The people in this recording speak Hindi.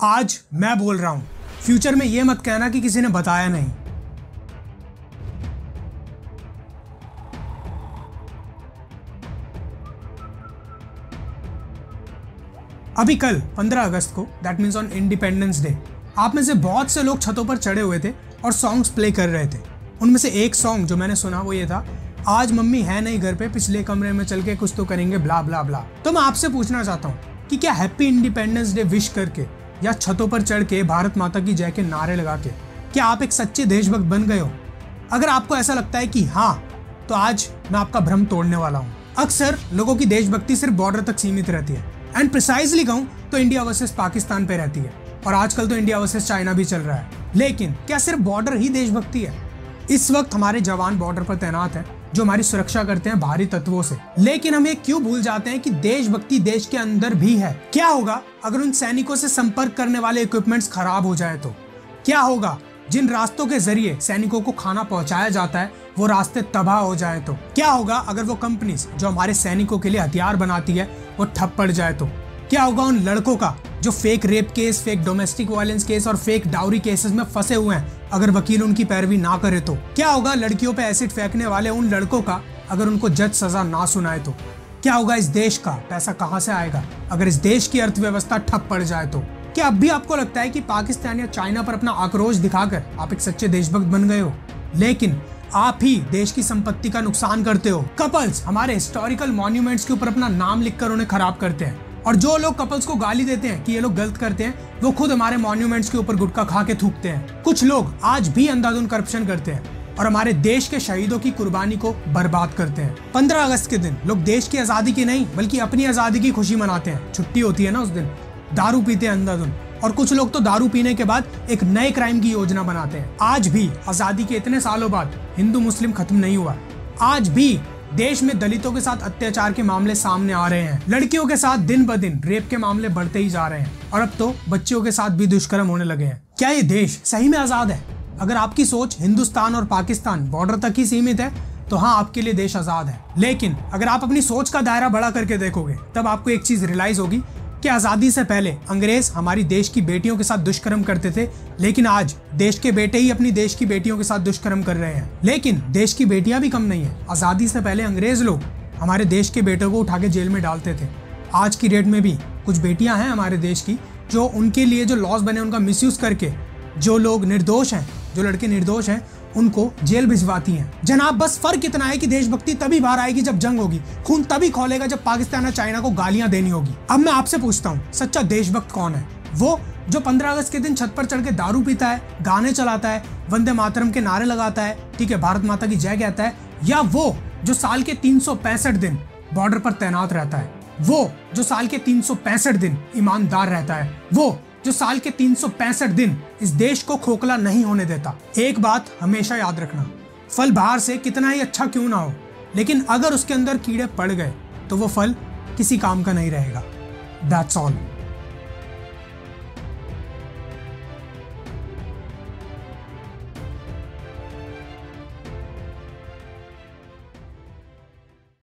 आज मैं बोल रहा हूं, फ्यूचर में ये मत कहना कि किसी ने बताया नहीं। अभी कल 15 अगस्त को, that means on independence day, आप में से बहुत से लोग छतों पर चढ़े हुए थे और सॉन्ग्स प्ले कर रहे थे। उनमें से एक सॉन्ग जो मैंने सुना वो ये था, आज मम्मी है नहीं घर पे, पिछले कमरे में चल के कुछ तो करेंगे ब्ला ब्ला ब्ला। तो मैं आपसे पूछना चाहता हूँ कि क्या हैप्पी इंडिपेंडेंस डे विश करके या छतों पर चढ़ के भारत माता की जय के नारे लगा के क्या आप एक सच्चे देशभक्त बन गए हो? अगर आपको ऐसा लगता है कि हाँ, तो आज मैं आपका भ्रम तोड़ने वाला हूँ। अक्सर लोगों की देशभक्ति सिर्फ बॉर्डर तक सीमित रहती है, एंड प्रिसाइजली कहूँ तो इंडिया वर्सेस पाकिस्तान पे रहती है, और आजकल तो इंडिया वर्सेस चाइना भी चल रहा है। लेकिन क्या सिर्फ बॉर्डर ही देशभक्ति है? इस वक्त हमारे जवान बॉर्डर पर तैनात हैं जो हमारी सुरक्षा करते हैं बाहरी तत्वों से, लेकिन हम ये क्यों भूल जाते हैं कि देशभक्ति देश के अंदर भी है? क्या होगा अगर उन सैनिकों से संपर्क करने वाले इक्विपमेंट्स खराब हो जाए तो? क्या होगा जिन रास्तों के जरिए सैनिकों को खाना पहुंचाया जाता है वो रास्ते तबाह हो जाए तो? क्या होगा अगर वो कंपनीज जो हमारे सैनिकों के लिए हथियार बनाती है वो ठप पड़ जाए तो? क्या होगा उन लड़कों का जो fake rape case, fake domestic violence case और फेक डाउरी केसेस में फंसे हुए हैं अगर वकील उनकी पैरवी ना करे तो? क्या होगा लड़कियों पे एसिड फेंकने वाले उन लड़कों का अगर उनको जज सजा ना सुनाए तो? क्या होगा इस देश का पैसा कहां से आएगा अगर इस देश की अर्थव्यवस्था ठप पड़ जाए तो? क्या अब भी आपको लगता है कि पाकिस्तान या चाइना पर अपना आक्रोश दिखाकर आप एक सच्चे देशभक्त बन गए हो, लेकिन आप ही देश की संपत्ति का नुकसान करते हो? कपल्स हमारे हिस्टोरिकल मॉन्यूमेंट्स के ऊपर अपना नाम लिखकर उन्हें खराब करते हैं, और जो लोग कपल्स को गाली देते हैं कि ये लोग गलत करते हैं, वो खुद हमारे मॉन्यूमेंट्स के ऊपर गुटखा खा के थूकते हैं। कुछ लोग आज भी अंधाधुंध करप्शन करते हैं और हमारे देश के शहीदों की कुर्बानी को बर्बाद करते हैं। 15 अगस्त के दिन लोग देश की आजादी की नहीं बल्कि अपनी आजादी की खुशी मनाते हैं। छुट्टी होती है ना उस दिन, दारू पीते हैं अंधाधुंध, और कुछ लोग तो दारू पीने के बाद एक नए क्राइम की योजना बनाते हैं। आज भी आजादी के इतने सालों बाद हिंदू मुस्लिम खत्म नहीं हुआ। आज भी देश में दलितों के साथ अत्याचार के मामले सामने आ रहे हैं। लड़कियों के साथ दिन ब दिन रेप के मामले बढ़ते ही जा रहे हैं, और अब तो बच्चियों के साथ भी दुष्कर्म होने लगे हैं। क्या ये देश सही में आजाद है? अगर आपकी सोच हिंदुस्तान और पाकिस्तान बॉर्डर तक ही सीमित है तो हाँ, आपके लिए देश आजाद है। लेकिन अगर आप अपनी सोच का दायरा बड़ा करके देखोगे तब आपको एक चीज रियलाइज होगी कि आजादी से पहले अंग्रेज हमारी देश की बेटियों के साथ दुष्कर्म करते थे, लेकिन आज देश के बेटे ही अपनी देश की बेटियों के साथ दुष्कर्म कर रहे हैं। लेकिन देश की बेटियां भी कम नहीं है। आजादी से पहले अंग्रेज लोग हमारे देश के बेटों को उठा के जेल में डालते थे। आज की डेट में भी कुछ बेटियां हैं हमारे देश की जो उनके लिए जो लॉज बने उनका मिसयूज करके जो लोग निर्दोष हैं, जो लड़के निर्दोष हैं, उनको जेल भिजवाती हैं। जनाब, बस फर्क इतना है कि देशभक्ति तभी बाहर आएगी जब जंग होगी, खून तभी खौलेगा जब पाकिस्तान और चाइना को गालियां देनी होगी। अब मैं आपसे पूछता हूँ, सच्चा देशभक्त कौन है? वो जो 15 अगस्त के दिन छत पर चढ़ के दारू पीता है, गाने चलाता है, वंदे मातरम के नारे लगाता है, ठीक है, भारत माता की जय कहता है, या वो जो साल के 365 दिन बॉर्डर पर तैनात रहता है, वो जो साल के 365 दिन ईमानदार रहता है, वो जो साल के 365 दिन इस देश को खोखला नहीं होने देता? एक बात हमेशा याद रखना, फल बाहर से कितना ही अच्छा क्यों ना हो, लेकिन अगर उसके अंदर कीड़े पड़ गए तो वो फल किसी काम का नहीं रहेगा। That's all.